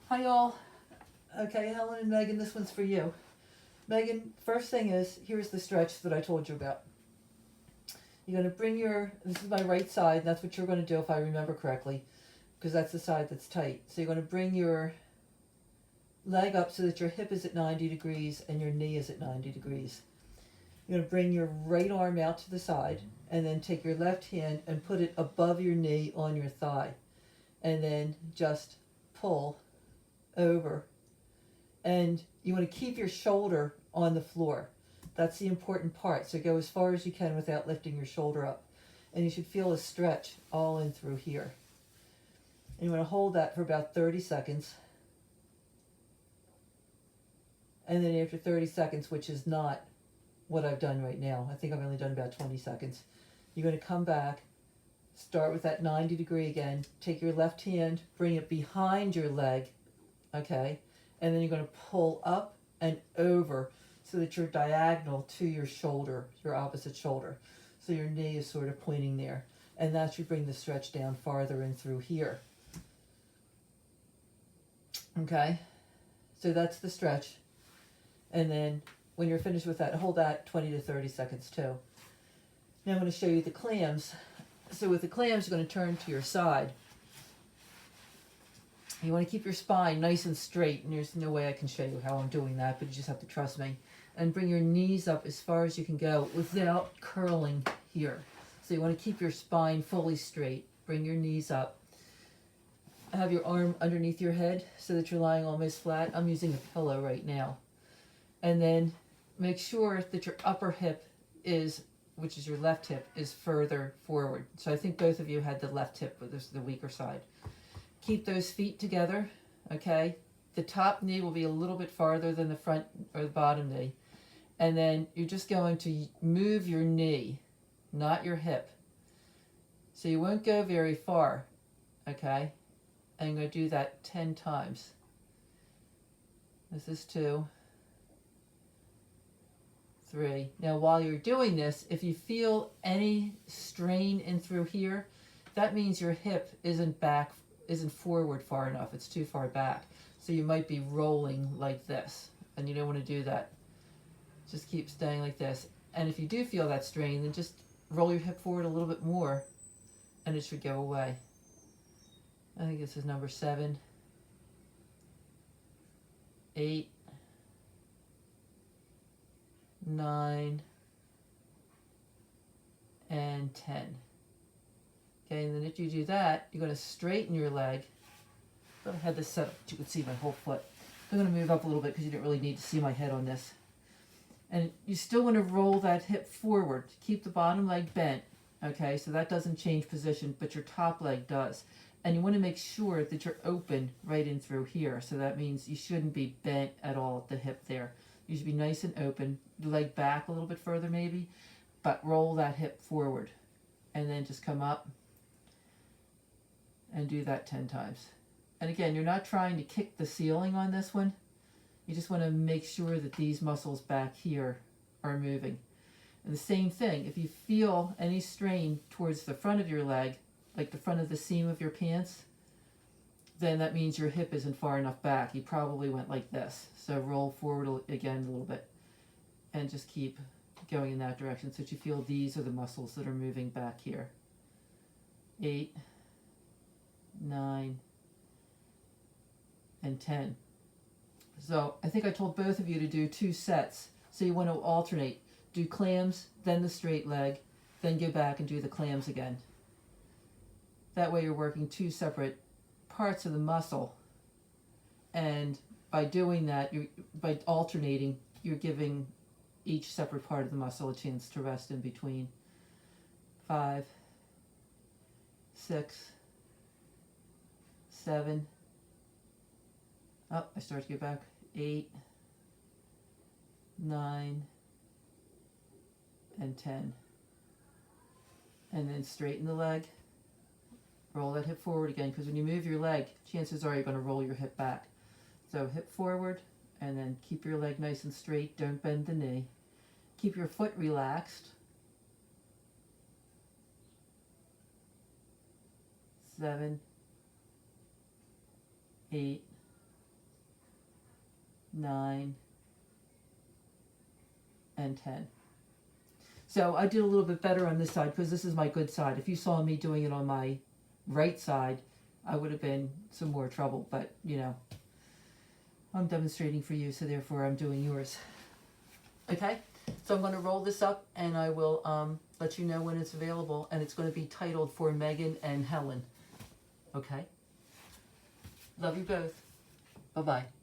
Hi y'all. Okay, Helen and Megan, this one's for you. Megan, first thing is, here's the stretch that I told you about. You're going to bring this is my right side, and that's what you're going to do if I remember correctly, because that's the side that's tight. So you're going to bring your leg up so that your hip is at 90 degrees and your knee is at 90 degrees. You're going to bring your right arm out to the side, and then take your left hand and put it above your knee on your thigh. And then just pull over, and you want to keep your shoulder on the floor. That's the important part. So go as far as you can without lifting your shoulder up. And you should feel a stretch all in through here. And you want to hold that for about 30 seconds. And then after 30 seconds, which is not what I've done right now, I think I've only done about 20 seconds, you're going to come back, start with that 90 degree again, take your left hand, bring it behind your leg, okay? And then you're going to pull up and over so that you're diagonal to your shoulder, your opposite shoulder. So your knee is sort of pointing there. And that should bring the stretch down farther in through here. Okay? So that's the stretch. And then when you're finished with that, hold that 20 to 30 seconds too. Now I'm going to show you the clams. So with the clams, you're going to turn to your side. You want to keep your spine nice and straight, and there's no way I can show you how I'm doing that, but you just have to trust me. And bring your knees up as far as you can go without curling here. So you want to keep your spine fully straight. Bring your knees up. Have your arm underneath your head so that you're lying almost flat. I'm using a pillow right now. And then make sure that your upper hip is, which is your left hip, is further forward. So I think both of you had the left hip, but this is the weaker side. Keep those feet together, okay? The top knee will be a little bit farther than the front or the bottom knee. And then you're just going to move your knee, not your hip. So you won't go very far, okay? And I'm going to do that 10 times. This is 2, 3. Now while you're doing this, if you feel any strain in through here, that means your hip isn't forward far enough. It's too far back. So you might be rolling like this, and you don't want to do that. Just keep staying like this. And if you do feel that strain, then just roll your hip forward a little bit more, and it should go away. I think this is number 7, 8, 9, and 10. Okay, and then if you do that, you're going to straighten your leg. I had this set up so you could see my whole foot. I'm going to move up a little bit because you didn't really need to see my head on this. And you still want to roll that hip forward. Keep the bottom leg bent, okay? So that doesn't change position, but your top leg does. And you want to make sure that you're open right in through here. So that means you shouldn't be bent at all at the hip there. You should be nice and open. Your leg back a little bit further maybe, but roll that hip forward. And then just come up and do that 10 times. And again, you're not trying to kick the ceiling on this one. You just want to make sure that these muscles back here are moving. And the same thing, if you feel any strain towards the front of your leg, like the front of the seam of your pants, then that means your hip isn't far enough back. You probably went like this. So roll forward again a little bit and just keep going in that direction so that you feel these are the muscles that are moving back here. 8, 9, and 10. So I think I told both of you to do 2 sets. So you want to alternate. Do clams, then the straight leg, then go back and do the clams again. That way you're working 2 separate parts of the muscle. And by doing that, by alternating, you're giving each separate part of the muscle a chance to rest in between. 5, 6, 7. Oh, I start to get back. 8, 9, and 10. And then straighten the leg. Roll that hip forward again, because when you move your leg, chances are you're going to roll your hip back. So hip forward, and then keep your leg nice and straight. Don't bend the knee. Keep your foot relaxed. 7, 8, 9, and 10. So I did a little bit better on this side because this is my good side. If you saw me doing it on my right side, I would have been some more trouble, but you know, I'm demonstrating for you, so therefore I'm doing yours. Okay, so I'm going to roll this up and I will let you know when it's available, and it's going to be titled For Megan and Helen. Okay, love you both. Bye-bye.